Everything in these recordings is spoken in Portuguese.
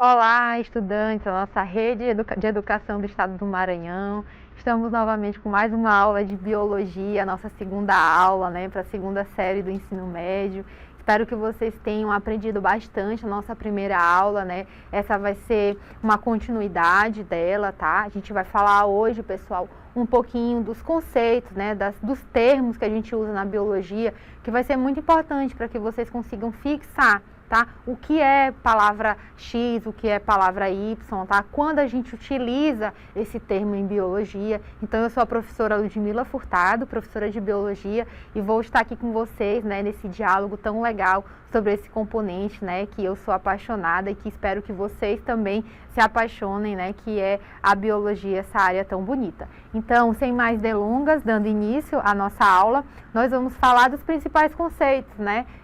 Olá, estudantes da nossa rede de educação do estado do Maranhão. Estamos novamente com mais uma aula de biologia, nossa segunda aula, para a segunda série do ensino médio. Espero que vocês tenham aprendido bastante a nossa primeira aula, Essa vai ser uma continuidade dela, tá? A gente vai falar hoje, pessoal, um pouquinho dos conceitos, dos termos que a gente usa na biologia, que vai ser muito importante para que vocês consigam fixar, tá? O que é palavra X, o que é palavra Y, tá? Quando a gente utiliza esse termo em biologia. Então, eu sou a professora Ludmila Furtado, professora de biologia, e vou estar aqui com vocês, nesse diálogo tão legal sobre esse componente, que eu sou apaixonada e que espero que vocês também se apaixonem, que é a biologia, essa área tão bonita. Então, sem mais delongas, dando início à nossa aula, nós vamos falar dos principais conceitos,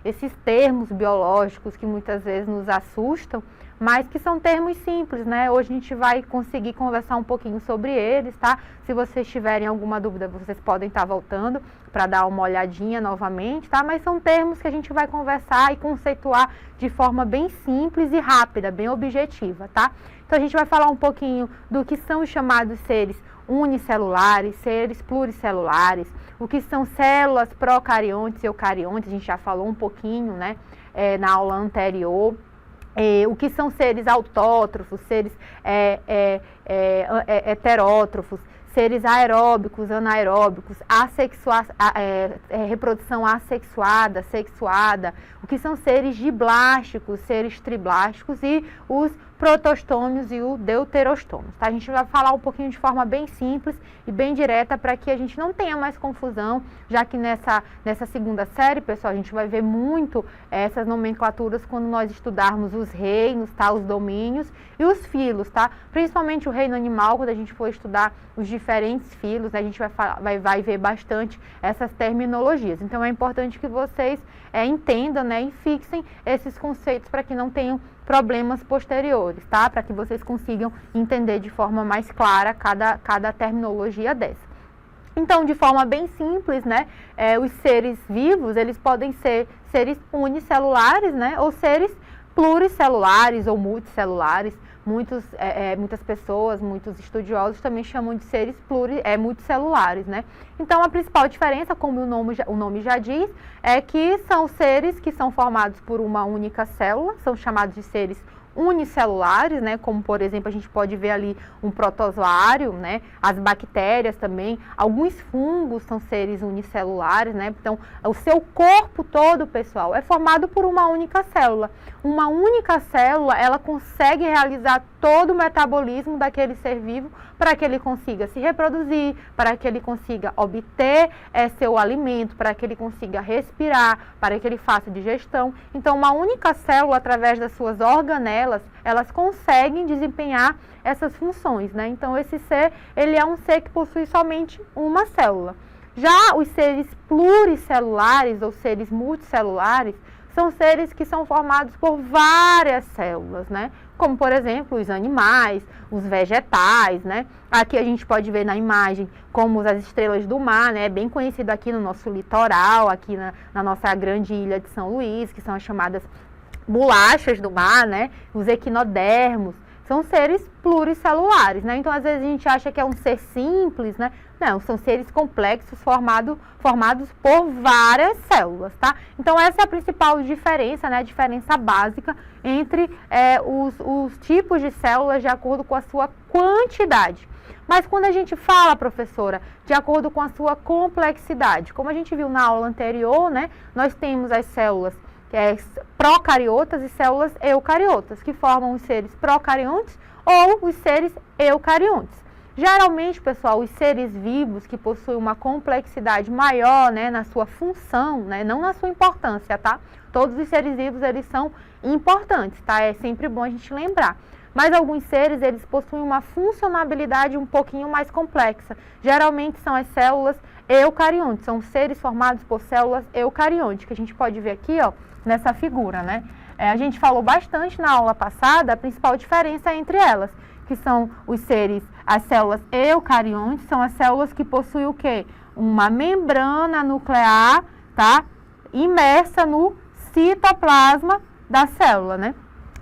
Esses termos biológicos que muitas vezes nos assustam, mas que são termos simples, Hoje a gente vai conseguir conversar um pouquinho sobre eles, tá? Se vocês tiverem alguma dúvida, vocês podem estar voltando para dar uma olhadinha novamente, tá? Mas são termos que a gente vai conversar e conceituar de forma bem simples e rápida, bem objetiva, tá? Então a gente vai falar um pouquinho do que são os chamados seres unicelulares, seres pluricelulares, o que são células procariontes e eucariontes, a gente já falou um pouquinho, na aula anterior. O que são seres autótrofos, seres heterótrofos, seres aeróbicos, anaeróbicos, reprodução assexuada, sexuada, o que são seres diblásticos, seres triblásticos e os protostômios e o deuterostômios, tá? A gente vai falar um pouquinho de forma bem simples e bem direta para que a gente não tenha mais confusão, já que nessa segunda série, pessoal, a gente vai ver muito essas nomenclaturas quando nós estudarmos os reinos, tá? Os domínios e os filos, tá? Principalmente o reino animal, quando a gente for estudar os diferentes filos, a gente vai ver bastante essas terminologias. Então, é importante que vocês entendam, e fixem esses conceitos para que não tenham problemas posteriores, tá? Para que vocês consigam entender de forma mais clara cada terminologia dessa. Então, de forma bem simples, os seres vivos, eles podem ser seres unicelulares, ou seres pluricelulares ou multicelulares. Muitas pessoas, muitos estudiosos também chamam de seres multicelulares, Então, a principal diferença, como o nome já diz, é que são seres que são formados por uma única célula, são chamados de seres unicelulares, como por exemplo a gente pode ver ali um protozoário, as bactérias também, alguns fungos são seres unicelulares, Então o seu corpo todo, pessoal, é formado por uma única célula. Uma única célula, ela consegue realizar todo o metabolismo daquele ser vivo para que ele consiga se reproduzir, para que ele consiga obter seu alimento, para que ele consiga respirar, para que ele faça digestão. Então, uma única célula, através das suas organelas, elas conseguem desempenhar essas funções, Então, esse ser, ele é um ser que possui somente uma célula. Já os seres pluricelulares ou seres multicelulares são seres que são formados por várias células, Como, por exemplo, os animais, os vegetais, Aqui a gente pode ver na imagem como as estrelas do mar, Bem conhecido aqui no nosso litoral, aqui na nossa grande ilha de São Luís, que são as chamadas bolachas do mar, Os equinodermos. São seres pluricelulares, Então, às vezes a gente acha que é um ser simples, Não, são seres complexos formados por várias células, tá? Então, essa é a principal diferença, a diferença básica entre os tipos de células de acordo com a sua quantidade. Mas quando a gente fala, professora, de acordo com a sua complexidade, como a gente viu na aula anterior, nós temos as células procariotas e células eucariotas, que formam os seres procariontes ou os seres eucariontes. Geralmente, pessoal, os seres vivos que possuem uma complexidade maior, na sua função, não na sua importância, tá? Todos os seres vivos, eles são importantes, tá? É sempre bom a gente lembrar. Mas alguns seres, eles possuem uma funcionalidade um pouquinho mais complexa. Geralmente são as células eucariontes, são seres formados por células eucariontes, que a gente pode ver aqui, ó, nessa figura, A gente falou bastante na aula passada a principal diferença entre elas, que são as células eucariontes, são as células que possuem o quê? Uma membrana nuclear, tá? Imersa no citoplasma da célula,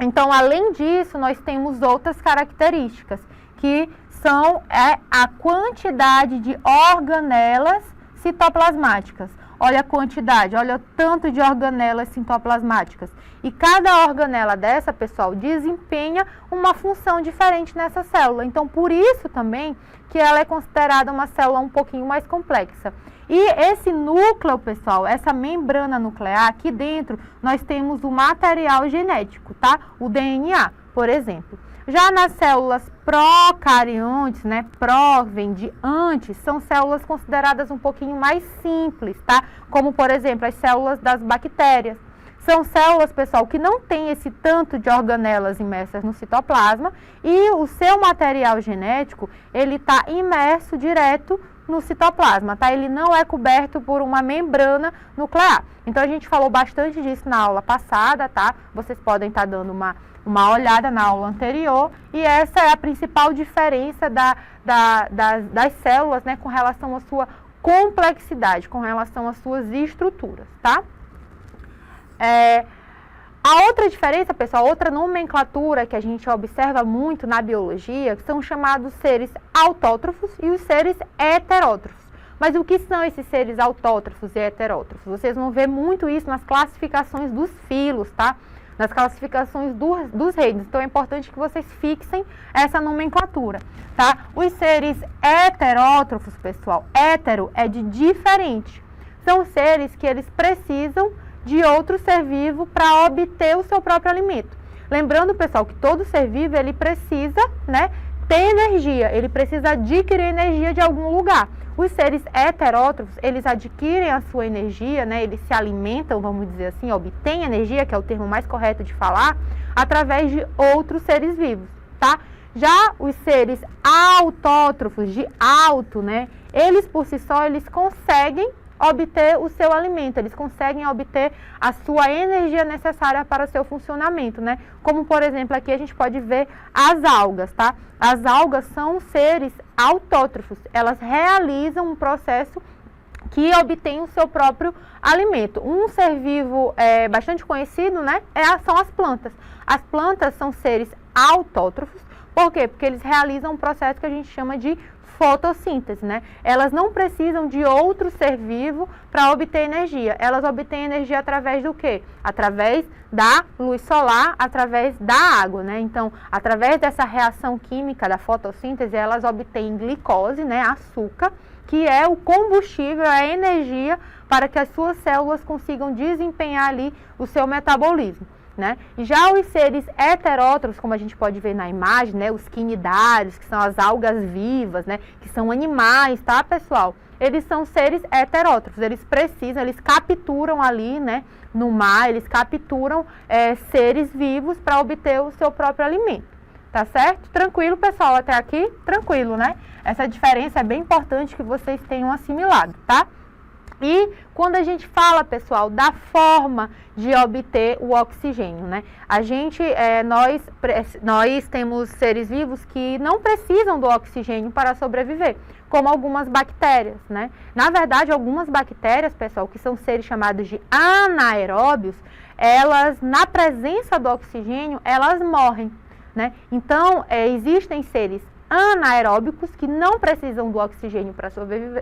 Então, além disso, nós temos outras características, que são a quantidade de organelas citoplasmáticas. Olha a quantidade, olha o tanto de organelas citoplasmáticas. E cada organela dessa, pessoal, desempenha uma função diferente nessa célula. Então, por isso também que ela é considerada uma célula um pouquinho mais complexa. E esse núcleo, pessoal, essa membrana nuclear, aqui dentro nós temos o material genético, tá? O DNA, por exemplo. Já nas células procariontes, né, pró vem de antes, são células consideradas um pouquinho mais simples, tá? Como, por exemplo, as células das bactérias. São células, pessoal, que não tem esse tanto de organelas imersas no citoplasma e o seu material genético, ele está imerso direto no citoplasma, tá? Ele não é coberto por uma membrana nuclear. Então, a gente falou bastante disso na aula passada, tá? Vocês podem estar dando uma olhada na aula anterior, e essa é a principal diferença das células, né, com relação à sua complexidade, com relação às suas estruturas, tá? A outra diferença, pessoal, outra nomenclatura que a gente observa muito na biologia, são chamados seres autótrofos e os seres heterótrofos. Mas o que são esses seres autótrofos e heterótrofos? Vocês vão ver muito isso nas classificações dos filos, tá? Nas classificações dos reinos. Então, é importante que vocês fixem essa nomenclatura, tá? Os seres heterótrofos, pessoal, hétero é de diferente. São seres que eles precisam de outro ser vivo para obter o seu próprio alimento. Lembrando, pessoal, que todo ser vivo, ele precisa, né, ter energia, ele precisa adquirir energia de algum lugar. Os seres heterótrofos, eles adquirem a sua energia, né, eles se alimentam, vamos dizer assim, obtêm energia, que é o termo mais correto de falar, através de outros seres vivos, tá? Já os seres autótrofos, de auto, né, eles por si só, eles conseguem obter o seu alimento, eles conseguem obter a sua energia necessária para o seu funcionamento, né? Como, por exemplo, aqui a gente pode ver as algas, tá? As algas são seres autótrofos, elas realizam um processo que obtém o seu próprio alimento. Um ser vivo bastante conhecido, né, são as plantas. As plantas são seres autótrofos, por quê? Porque eles realizam um processo que a gente chama de fotossíntese, né? Elas não precisam de outro ser vivo para obter energia. Elas obtêm energia através do quê? Através da luz solar, através da água, né? Então, através dessa reação química da fotossíntese, elas obtêm glicose, né? Açúcar, que é o combustível, a energia para que as suas células consigam desempenhar ali o seu metabolismo, né? Já os seres heterótrofos, como a gente pode ver na imagem, né, os quinidários, que são as algas vivas, né, que são animais, tá, pessoal? Eles são seres heterótrofos, eles precisam, eles capturam ali, né, no mar, eles capturam seres vivos para obter o seu próprio alimento, tá certo? Tranquilo, pessoal, até aqui? Tranquilo, né? Essa diferença é bem importante que vocês tenham assimilado, tá? E quando a gente fala, pessoal, da forma de obter o oxigênio, né? Nós temos seres vivos que não precisam do oxigênio para sobreviver, como algumas bactérias, né? Na verdade, algumas bactérias, pessoal, que são seres chamados de anaeróbios, elas, na presença do oxigênio, elas morrem, né? Então, existem seres anaeróbicos que não precisam do oxigênio para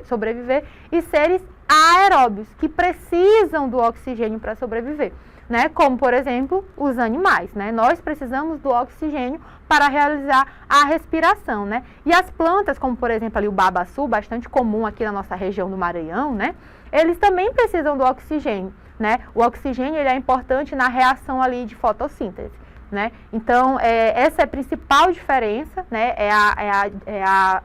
sobreviver e seres aeróbios que precisam do oxigênio para sobreviver, né? Como, por exemplo, os animais, né? Nós precisamos do oxigênio para realizar a respiração, né? E as plantas, como por exemplo ali o babaçu, bastante comum aqui na nossa região do Maranhão, né? Eles também precisam do oxigênio, né? O oxigênio, ele é importante na reação ali de fotossíntese, né? Então, essa é a principal diferença, né? É a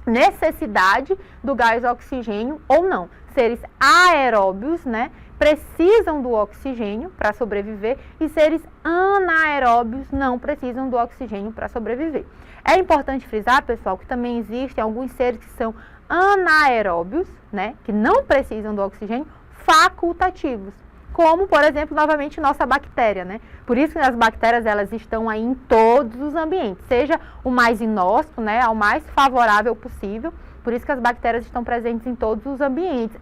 necessidade do gás oxigênio ou não. Seres aeróbios, né, precisam do oxigênio para sobreviver e seres anaeróbios não precisam do oxigênio para sobreviver. É importante frisar, pessoal, que também existem alguns seres que são anaeróbios, né, que não precisam do oxigênio, facultativos. como, por exemplo, novamente nossa bactéria, né? Por isso que as bactérias, elas estão aí em todos os ambientes, seja o mais inóspito, né, ao mais favorável possível. Por isso que as bactérias estão presentes em todos os ambientes.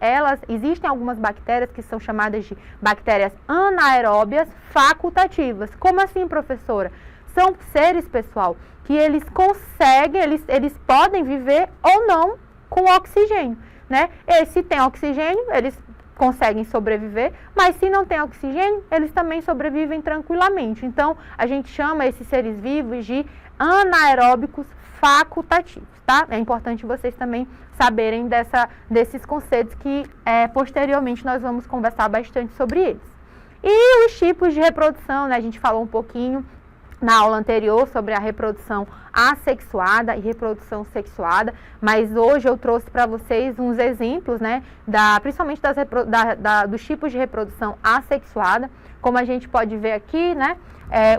Existem algumas bactérias que são chamadas de bactérias anaeróbias facultativas. Como assim, professora? São seres, pessoal, que eles conseguem, eles podem viver ou não com oxigênio, né? E se tem oxigênio, eles conseguem sobreviver, mas se não tem oxigênio, eles também sobrevivem tranquilamente. Então, a gente chama esses seres vivos de anaeróbicos facultativos, tá? É importante vocês também saberem desses conceitos que posteriormente nós vamos conversar bastante sobre eles. E os tipos de reprodução, né? A gente falou um pouquinho na aula anterior sobre a reprodução assexuada e reprodução sexuada, mas hoje eu trouxe para vocês uns exemplos, né, principalmente dos tipos de reprodução assexuada, como a gente pode ver aqui, né,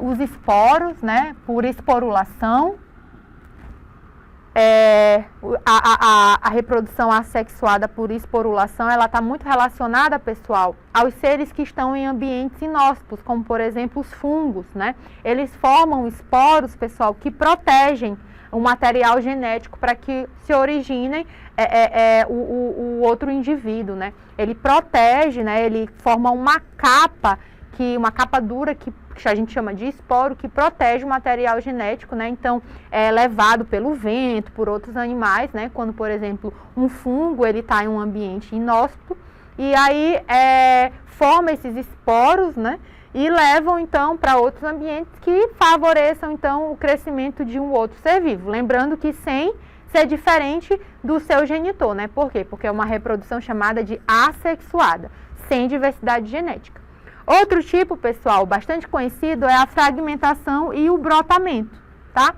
os esporos, né, por esporulação. A reprodução assexuada por esporulação, ela está muito relacionada, pessoal, aos seres que estão em ambientes inóspitos, como, por exemplo, os fungos, né? Eles formam esporos, pessoal, que protegem o material genético para que se originem o outro indivíduo, né? Ele protege, né? Ele forma uma capa dura que a gente chama de esporo, que protege o material genético, né? Então, é levado pelo vento, por outros animais, né? Quando, por exemplo, um fungo, ele está em um ambiente inóspito, e aí forma esses esporos, né? E levam, então, para outros ambientes que favoreçam, então, o crescimento de um outro ser vivo. Lembrando que sem ser diferente do seu genitor, né? Por quê? Porque é uma reprodução chamada de assexuada, sem diversidade genética. Outro tipo, pessoal, bastante conhecido é a fragmentação e o brotamento, tá?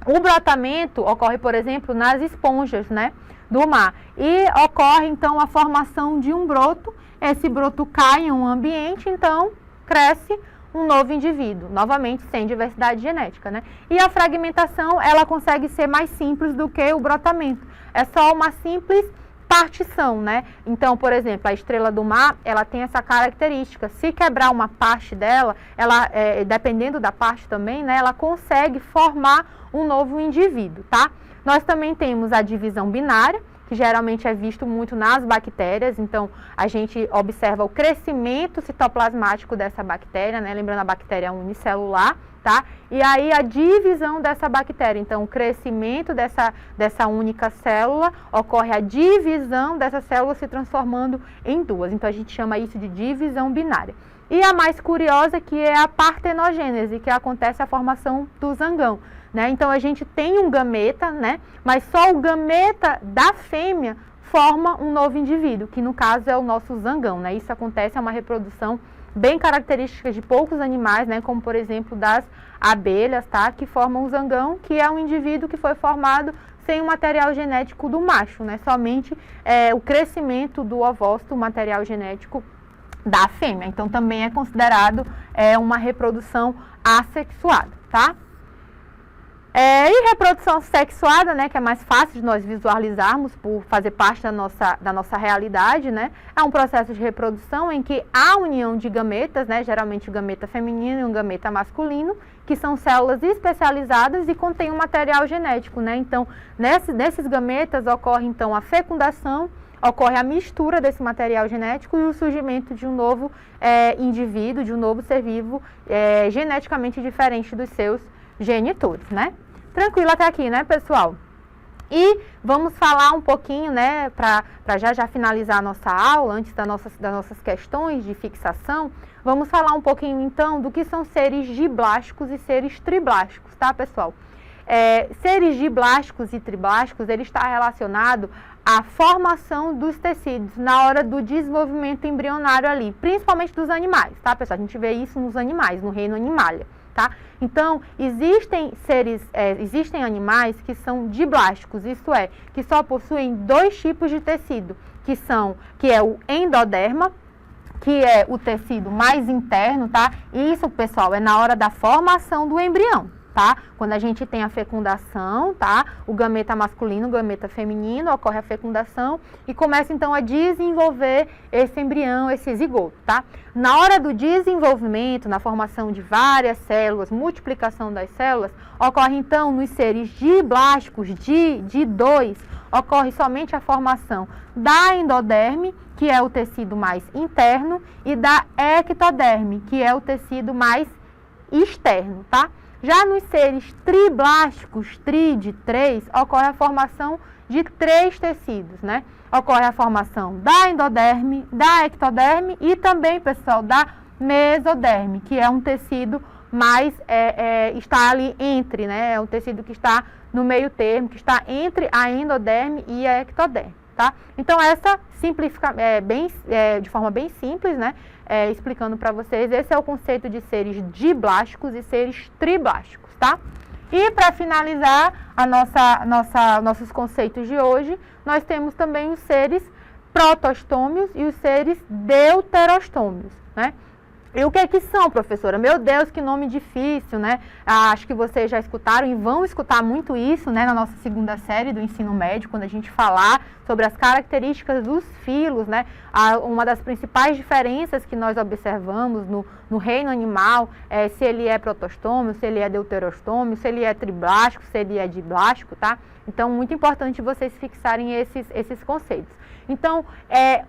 O brotamento ocorre, por exemplo, nas esponjas, né, do mar. E ocorre, então, a formação de um broto. Esse broto cai em um ambiente, então, cresce um novo indivíduo, novamente sem diversidade genética, né? E a fragmentação, ela consegue ser mais simples do que o brotamento. É só uma simples partição, né? Então, por exemplo, a estrela do mar, ela tem essa característica. Se quebrar uma parte dela, ela, dependendo da parte também, né, ela consegue formar um novo indivíduo, tá? Nós também temos a divisão binária, que geralmente é visto muito nas bactérias. Então, a gente observa o crescimento citoplasmático dessa bactéria, né? Lembrando, a bactéria é unicelular, tá? E aí a divisão dessa bactéria, então o crescimento dessa única célula, ocorre a divisão dessa célula se transformando em duas. Então a gente chama isso de divisão binária. E a mais curiosa, que é a partenogênese, que acontece a formação do zangão, né? Então a gente tem um gameta, né? Mas só o gameta da fêmea forma um novo indivíduo, que no caso é o nosso zangão, né? Isso acontece, é uma reprodução bem característica de poucos animais, né, como por exemplo das abelhas, tá, que formam o zangão, que é um indivíduo que foi formado sem o material genético do macho, né, somente o crescimento do ovócito, o material genético da fêmea. Então também é considerado uma reprodução assexuada, tá? E reprodução sexuada, né, que é mais fácil de nós visualizarmos por fazer parte da nossa realidade, né, é um processo de reprodução em que há união de gametas, né, geralmente o gameta feminino e o gameta masculino, que são células especializadas e contêm um material genético, né. Então, nesses gametas ocorre então a fecundação, ocorre a mistura desse material genético e o surgimento de um novo indivíduo, de um novo ser vivo geneticamente diferente dos seus genitores, né? Tranquilo até aqui, né, pessoal? E vamos falar um pouquinho, né, para já finalizar a nossa aula, antes das nossas questões de fixação, vamos falar um pouquinho, então, do que são seres diblásticos e seres triblásticos, tá, pessoal? Seres diblásticos e triblásticos, ele está relacionado à formação dos tecidos na hora do desenvolvimento embrionário ali, principalmente dos animais, tá, pessoal? A gente vê isso nos animais, no reino animalia, tá? Então, existem animais que são diblásticos, isto é, que só possuem dois tipos de tecido, que é o endoderma, que é o tecido mais interno, tá? Isso, pessoal, é na hora da formação do embrião, tá? Quando a gente tem a fecundação, tá? O gameta masculino, o gameta feminino, ocorre a fecundação e começa então a desenvolver esse embrião, esse zigoto, tá? Na hora do desenvolvimento, na formação de várias células, multiplicação das células, ocorre então nos seres diblásticos de 2, ocorre somente a formação da endoderme, que é o tecido mais interno, e da ectoderme, que é o tecido mais externo, tá? Já nos seres triblásticos, de 3, ocorre a formação de 3 tecidos, né? Ocorre a formação da endoderme, da ectoderme e também, pessoal, da mesoderme, que é um tecido mais, está ali entre, né? É um tecido que está no meio termo, que está entre a endoderme e a ectoderme, tá? Então, essa simplifica, de forma bem simples, né? Explicando para vocês, esse é o conceito de seres diblásticos e seres triblásticos, tá? E para finalizar nossos conceitos de hoje, nós temos também os seres protostômios e os seres deuterostômios, né? E o que são, professora? Meu Deus, que nome difícil, né? Acho que vocês já escutaram e vão escutar muito isso, né, na nossa segunda série do ensino médio, quando a gente falar sobre as características dos filos, né? Uma das principais diferenças que nós observamos no reino animal é se ele é protostômio, se ele é deuterostômio, se ele é triblástico, se ele é diblástico, tá? Então, muito importante vocês fixarem esses conceitos. Então,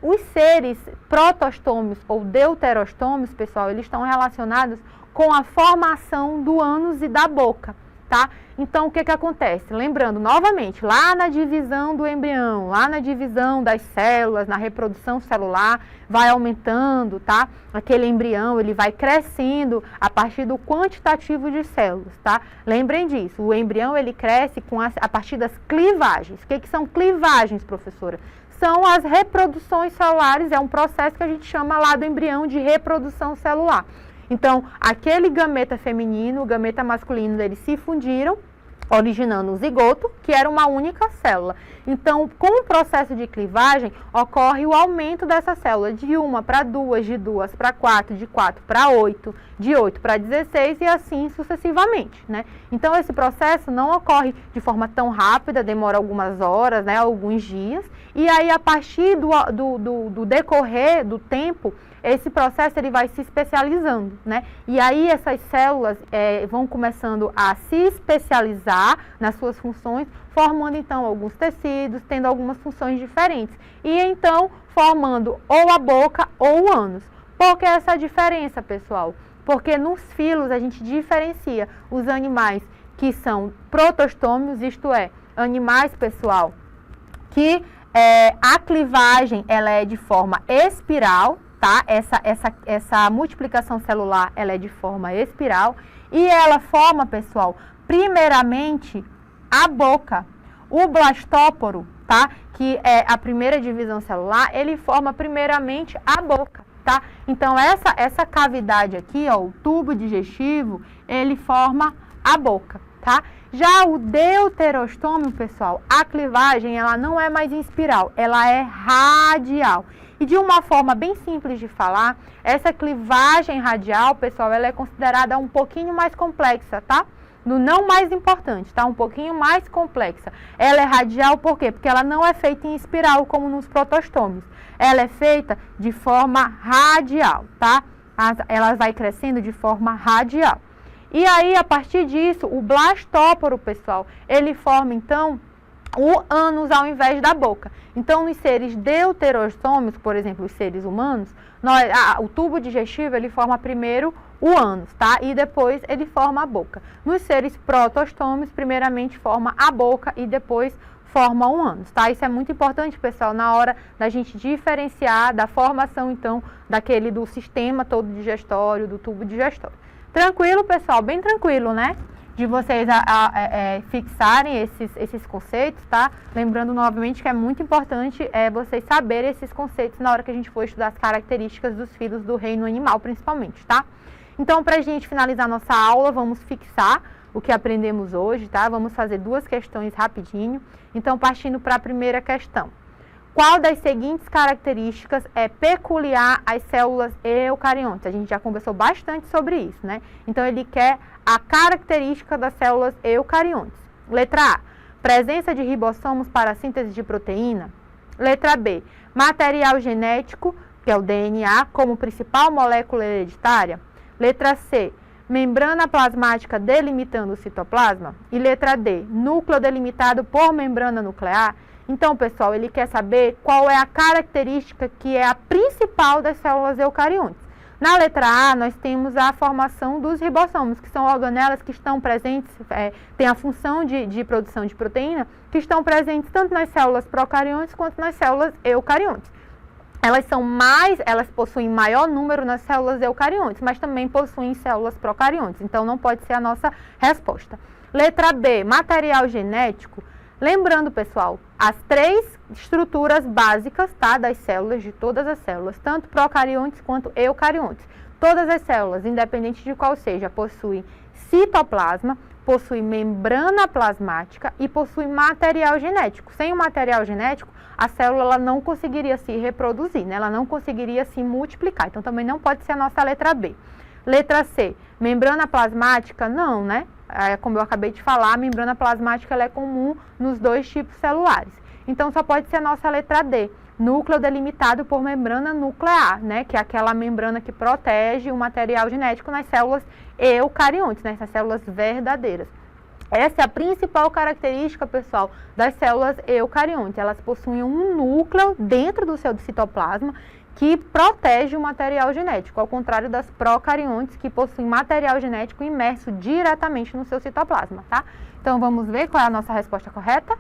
os seres protostômios ou deuterostômios, pessoal, eles estão relacionados com a formação do ânus e da boca, tá? Então, o que acontece? Lembrando, novamente, lá na divisão do embrião, lá na divisão das células, na reprodução celular, vai aumentando, tá? Aquele embrião, ele vai crescendo a partir do quantitativo de células, tá? Lembrem disso, o embrião, ele cresce a partir das clivagens. O que são clivagens, professora? São as reproduções celulares, é um processo que a gente chama lá do embrião de reprodução celular. Então, aquele gameta feminino, o gameta masculino, eles se fundiram, originando um zigoto, que era uma única célula. Então, com o processo de clivagem, ocorre o aumento dessa célula, de 1 para 2, de 2 para 4, de 4 para 8, de 8 para 16 e assim sucessivamente, né? Então, esse processo não ocorre de forma tão rápida, demora algumas horas, né, alguns dias, e aí, a partir do decorrer do tempo, esse processo ele vai se especializando, né? E aí essas células vão começando a se especializar nas suas funções, formando então alguns tecidos, tendo algumas funções diferentes. E então formando ou a boca ou o ânus. Por que essa diferença, pessoal? Porque nos filos a gente diferencia os animais que são protostômios, isto é, animais, pessoal, que a clivagem ela é de forma espiral, tá? Essa multiplicação celular, ela é de forma espiral e ela forma, pessoal, primeiramente a boca. O blastóporo, tá? Que é a primeira divisão celular, ele forma primeiramente a boca, tá? Então, essa cavidade aqui, ó, o tubo digestivo, ele forma a boca, tá? Já o deuterostômio, pessoal, a clivagem, ela não é mais em espiral, ela é radial. E de uma forma bem simples de falar, essa clivagem radial, pessoal, ela é considerada um pouquinho mais complexa, tá? Não mais importante, tá? Um pouquinho mais complexa. Ela é radial por quê? Porque ela não é feita em espiral como nos protostômios. Ela é feita de forma radial, tá? Ela vai crescendo de forma radial. E aí, a partir disso, o blastóporo, pessoal, ele forma, então, o ânus ao invés da boca. Então, nos seres deuterostômios, por exemplo, os seres humanos, o tubo digestivo, ele forma primeiro o ânus, tá? E depois ele forma a boca. Nos seres protostômios, primeiramente forma a boca e depois forma o ânus, tá? Isso é muito importante, pessoal, na hora da gente diferenciar da formação, então, do sistema todo digestório, do tubo digestório. Tranquilo, pessoal? Bem tranquilo, né? De vocês fixarem esses conceitos, tá? Lembrando novamente que é muito importante vocês saberem esses conceitos na hora que a gente for estudar as características dos filos do reino animal, principalmente, tá? Então, para a gente finalizar nossa aula, vamos fixar o que aprendemos hoje, tá? Vamos fazer 2 questões rapidinho. Então, partindo para a primeira questão. Qual das seguintes características é peculiar às células eucariontes? A gente já conversou bastante sobre isso, né? Então, ele quer a característica das células eucariontes. Letra A, presença de ribossomos para a síntese de proteína. Letra B, material genético, que é o DNA, como principal molécula hereditária. Letra C, membrana plasmática delimitando o citoplasma. E letra D, núcleo delimitado por membrana nuclear. Então, pessoal, ele quer saber qual é a característica que é a principal das células eucariontes. Na letra A, nós temos a formação dos ribossomos, que são organelas que estão presentes, têm a função de produção de proteína, que estão presentes tanto nas células procariontes quanto nas células eucariontes. Elas possuem maior número nas células eucariontes, mas também possuem células procariontes, então não pode ser a nossa resposta. Letra B, material genético. Lembrando, pessoal, as 3 estruturas básicas, tá, das células, de todas as células, tanto procariontes quanto eucariontes. Todas as células, independente de qual seja, possuem citoplasma, possuem membrana plasmática e possuem material genético. Sem o material genético, a célula ela não conseguiria se reproduzir, né? Ela não conseguiria se multiplicar. Então, também não pode ser a nossa letra B. Letra C, membrana plasmática, não, né? Como eu acabei de falar, a membrana plasmática ela é comum nos 2 tipos celulares. Então, só pode ser a nossa letra D, núcleo delimitado por membrana nuclear, né? Que é aquela membrana que protege o material genético nas células eucariontes, nessas células verdadeiras. Essa é a principal característica, pessoal, das células eucariontes. Elas possuem um núcleo dentro do seu citoplasma que protege o material genético, ao contrário das procariontes, que possuem material genético imerso diretamente no seu citoplasma, tá? Então, vamos ver qual é a nossa resposta correta?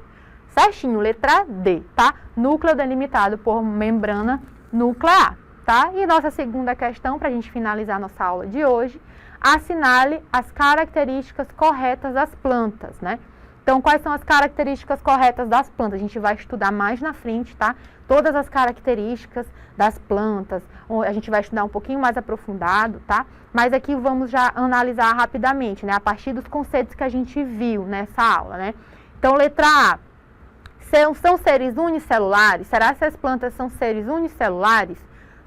Certinho, letra D, tá? Núcleo delimitado por membrana nuclear, tá? E nossa segunda questão, para a gente finalizar nossa aula de hoje, assinale as características corretas das plantas, né? Então, quais são as características corretas das plantas? A gente vai estudar mais na frente, tá? Todas as características das plantas, a gente vai estudar um pouquinho mais aprofundado, tá? Mas aqui vamos já analisar rapidamente, né? A partir dos conceitos que a gente viu nessa aula, né? Então, letra A, são seres unicelulares? Será que as plantas são seres unicelulares?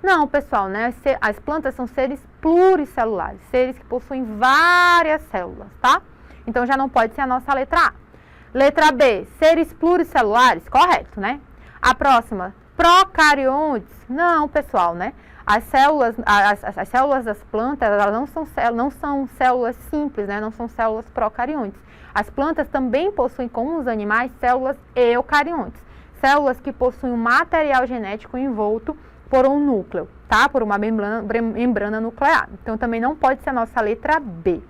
Não, pessoal, né? As plantas são seres pluricelulares, seres que possuem várias células, tá? Então, já não pode ser a nossa letra A. Letra B, seres pluricelulares? Correto, né? A próxima, procariontes? Não, pessoal, né? As células das plantas, elas não são células simples, né? Não são células procariontes. As plantas também possuem, como os animais, células eucariontes. Células que possuem um material genético envolto por um núcleo, tá? Por uma membrana nuclear. Então, também não pode ser a nossa letra B.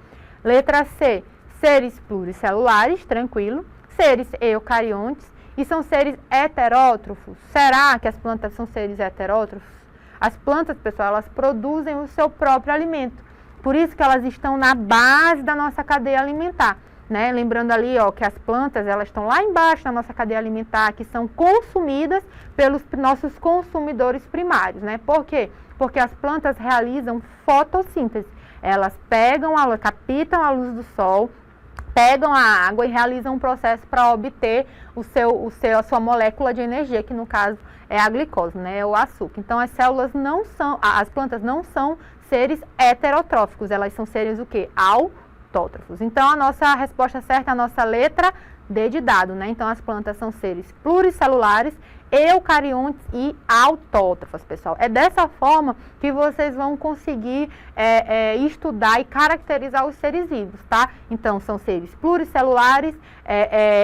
Letra C, seres pluricelulares, tranquilo. Seres eucariontes. E são seres heterótrofos. Será que as plantas são seres heterótrofos? As plantas, pessoal, elas produzem o seu próprio alimento. Por isso que elas estão na base da nossa cadeia alimentar, né? Lembrando ali, ó, que as plantas, elas estão lá embaixo da nossa cadeia alimentar, que são consumidas pelos nossos consumidores primários, né? Por quê? Porque as plantas realizam fotossíntese. Elas captam a luz do sol, pegam a água e realizam um processo para obter a sua molécula de energia, que no caso é a glicose, né, é o açúcar. Então, as plantas não são seres heterotróficos, elas são seres o quê? Autótrofos. Então, a nossa resposta certa é a nossa letra D de dado, né? Então, as plantas são seres pluricelulares, eucariontes e autótrofos, pessoal. É dessa forma que vocês vão conseguir estudar e caracterizar os seres vivos, tá? Então, são seres pluricelulares,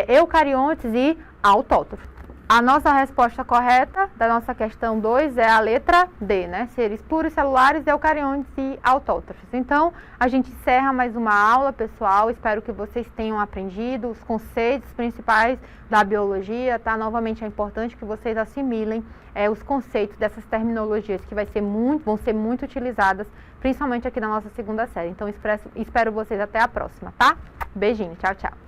eucariontes e autótrofos. A nossa resposta correta da nossa questão 2 é a letra D, né? Seres pluricelulares, eucariontes e autótrofos. Então, a gente encerra mais uma aula, pessoal. Espero que vocês tenham aprendido os conceitos principais da biologia, tá? Novamente, é importante que vocês assimilem os conceitos dessas terminologias que vão ser muito utilizadas, principalmente aqui na nossa segunda série. Então, espero vocês até a próxima, tá? Beijinho, tchau, tchau.